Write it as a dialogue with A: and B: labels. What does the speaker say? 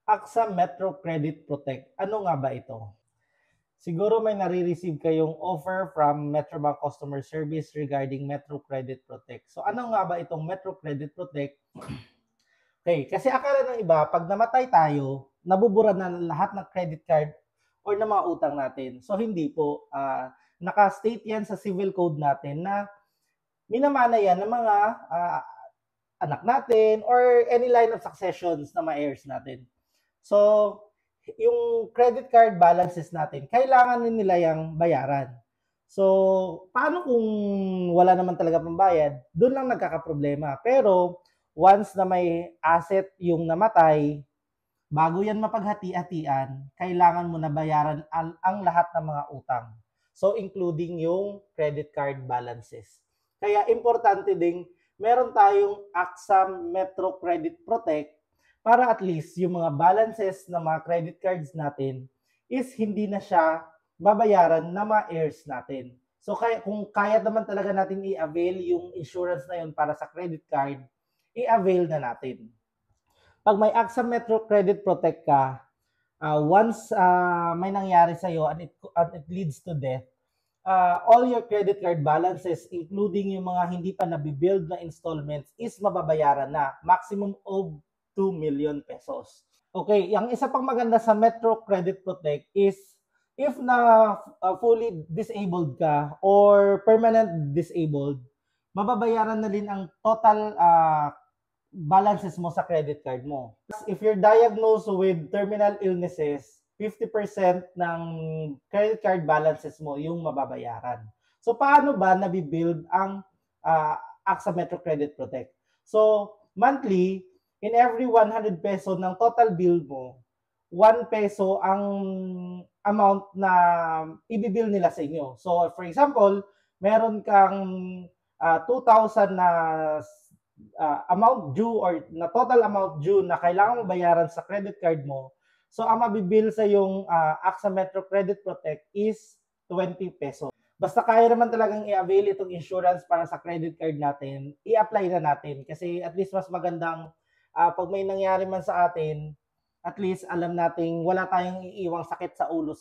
A: AXA Metro Credit Protect. Ano nga ba ito? Siguro may nare-receive kayong offer from Metrobank Customer Service regarding Metro Credit Protect. So ano nga ba itong Metro Credit Protect? Okay, kasi akala ng iba, pag namatay tayo, nabubura na lahat ng credit card or ng mga utang natin. So hindi po. Naka-state yan sa civil code natin na minamana yan ng mga anak natin or any line of successions na mga heirs natin. So, yung credit card balances natin, kailangan nila yung bayaran. So, paano kung wala naman talaga pambayad? Doon lang nagkakaproblema. Pero, once na may asset yung namatay, bago yan mapaghati-hatian, kailangan mo na bayaran ang lahat ng mga utang. So, including yung credit card balances. Kaya, importante ding meron tayong AXA Metro Credit Protect para at least yung mga balances ng mga credit cards natin is hindi na siya babayaran ng mga heirs natin. So kung kaya naman talaga natin i-avail yung insurance na yun para sa credit card, i-avail na natin. Pag may AXA Metro Credit Protect ka, once may nangyari sa'yo and it leads to death, all your credit card balances, including yung mga hindi pa nabibuild na installments, is mababayaran na. Maximum of 2 million pesos. Okay, ang isa pang maganda sa Metro Credit Protect is if na fully disabled ka or permanent disabled, mababayaran na din ang total balances mo sa credit card mo. If you're diagnosed with terminal illnesses, 50% ng credit card balances mo yung mababayaran. So, paano ba nabibuild ang AXA Metro Credit Protect? So, monthly, in every 100 peso ng total bill mo, 1 peso ang amount na ibibill nila sa inyo. So, for example, meron kang 2,000 na amount due or na total amount due na kailangan mo bayaran sa credit card mo. So, ang mabibill sa yung AXA Metro Credit Protect is 20 pesos. Basta kaya naman talagang i-avail itong insurance para sa credit card natin, i-apply na natin. Kasi at least mas magandang pag may nangyari man sa atin, at least alam nating wala tayong iiwang sakit sa ulo